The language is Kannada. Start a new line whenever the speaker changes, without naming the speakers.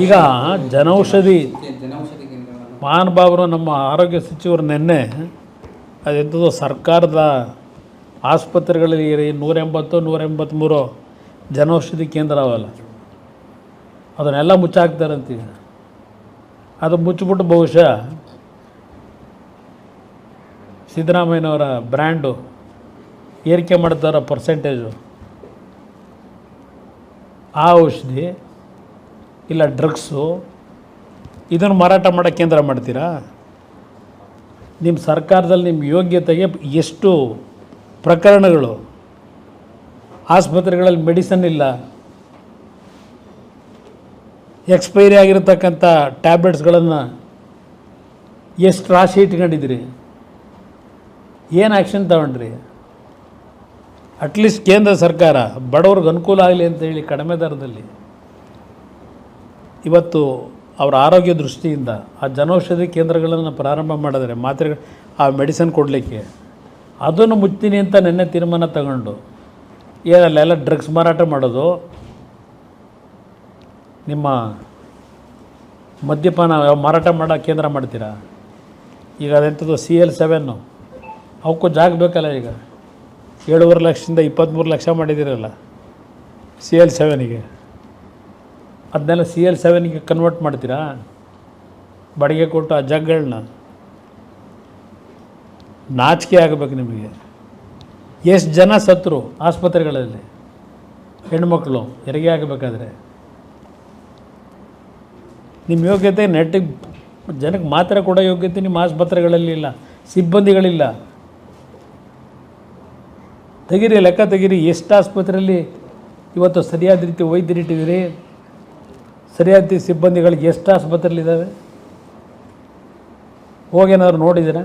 ಈಗ ಜನೌಷಧಿ ಮಹಾನುಭಾವರು ನಮ್ಮ ಆರೋಗ್ಯ ಸಚಿವರು ನಿನ್ನೆ ಅದೆಂಥದ್ದು ಸರ್ಕಾರದ ಆಸ್ಪತ್ರೆಗಳಲ್ಲಿ 183 ಜನೌಷಧಿ ಕೇಂದ್ರ ಅವಲ್ಲ, ಅದನ್ನೆಲ್ಲ ಮುಚ್ಚಾಕ್ತಾರಂತೀವಿ. ಅದು ಮುಚ್ಚಿಬಿಟ್ಟು ಬಹುಶಃ ಸಿದ್ದರಾಮಯ್ಯನವರ ಬ್ರ್ಯಾಂಡು ಏರಿಕೆ ಮಾಡ್ತಾರ ಪರ್ಸೆಂಟೇಜು. ಆ ಔಷಧಿ ಇಲ್ಲ ಡ್ರಗ್ಸು ಇದನ್ನು ಮಾರಾಟ ಮಾಡೋ ಕೇಂದ್ರ ಮಾಡ್ತೀರಾ? ನಿಮ್ಮ ಸರ್ಕಾರದಲ್ಲಿ ನಿಮ್ಮ ಯೋಗ್ಯತೆಗೆ ಎಷ್ಟು ಪ್ರಕರಣಗಳು, ಆಸ್ಪತ್ರೆಗಳಲ್ಲಿ ಮೆಡಿಸನ್ ಇಲ್ಲ, ಎಕ್ಸ್ಪೈರಿ ಆಗಿರತಕ್ಕಂಥ ಟ್ಯಾಬ್ಲೆಟ್ಸ್ಗಳನ್ನು ಎಷ್ಟು ರಾಶಿ ಇಟ್ಕೊಂಡಿದ್ದೀರಿ? ಏನು ಆ್ಯಕ್ಷನ್ ತಗೊಂಡ್ರಿ? ಅಟ್ಲೀಸ್ಟ್ ಕೇಂದ್ರ ಸರ್ಕಾರ ಬಡವ್ರಿಗೆ ಅನುಕೂಲ ಆಗಲಿ ಅಂತೇಳಿ ಕಡಿಮೆ ದರದಲ್ಲಿ ಇವತ್ತು ಅವರ ಆರೋಗ್ಯ ದೃಷ್ಟಿಯಿಂದ ಆ ಜನೌಷಧಿ ಕೇಂದ್ರಗಳನ್ನು ಪ್ರಾರಂಭ ಮಾಡಿದರೆ ಮಾತ್ರೆ ಆ ಮೆಡಿಸನ್ ಕೊಡಲಿಕ್ಕೆ, ಅದನ್ನು ಮುಚ್ತೀನಿ ಅಂತ ನಿನ್ನೆ ತೀರ್ಮಾನ ತಗೊಂಡು ಏನಲ್ಲೆಲ್ಲ ಡ್ರಗ್ಸ್ ಮಾರಾಟ ಮಾಡೋದು, ನಿಮ್ಮ ಮದ್ಯಪಾನ ಮಾರಾಟ ಮಾಡೋ ಕೇಂದ್ರ ಮಾಡ್ತೀರಾ? ಈಗ ಅದೆಂಥದ್ದು CL7 ಅವಕ್ಕೂ ಜಾಗ ಬೇಕಲ್ಲ. ಈಗ 7.5 ಲಕ್ಷದಿಂದ 23 ಲಕ್ಷ ಮಾಡಿದ್ದೀರಲ್ಲ CL7ಗೆ, ಅದನ್ನೆಲ್ಲ CL7ಗೆ ಕನ್ವರ್ಟ್ ಮಾಡ್ತೀರಾ? ಬಾಡಿಗೆ ಕೊಟ್ಟು ಆ ಜಾಗಗಳನ್ನ. ನಾಚಿಕೆ ಆಗಬೇಕು ನಿಮಗೆ. ಎಷ್ಟು ಜನ ಸತ್ತರು ಆಸ್ಪತ್ರೆಗಳಲ್ಲಿ, ಹೆಣ್ಮಕ್ಳು ಹೆರಿಗೆ ಆಗಬೇಕಾದ್ರೆ. ನಿಮ್ಮ ಯೋಗ್ಯತೆ ನೆಟ್ಟಿಗೆ ಜನಕ್ಕೆ ಮಾತ್ರೆ ಕೊಡೋ ಯೋಗ್ಯತೆ ನಿಮ್ಮ ಆಸ್ಪತ್ರೆಗಳಲ್ಲಿ ಇಲ್ಲ, ಸಿಬ್ಬಂದಿಗಳಿಲ್ಲ. ತೆಗೀರಿ, ಲೆಕ್ಕ ತೆಗೀರಿ. ಎಷ್ಟು ಆಸ್ಪತ್ರೆಯಲ್ಲಿ ಇವತ್ತು ಸರಿಯಾದ ರೀತಿ ವೈದ್ಯರಿಟ್ಟಿದ್ದೀರಿ, ಸರಿಯಾದ ರೀತಿ ಸಿಬ್ಬಂದಿಗಳಿಗೆ ಎಷ್ಟು ಆಸ್ಪತ್ರೆಯಲ್ಲಿದ್ದಾವೆ? ಹೋಗೇನಾದ್ರು ನೋಡಿದ್ದೀರಾ?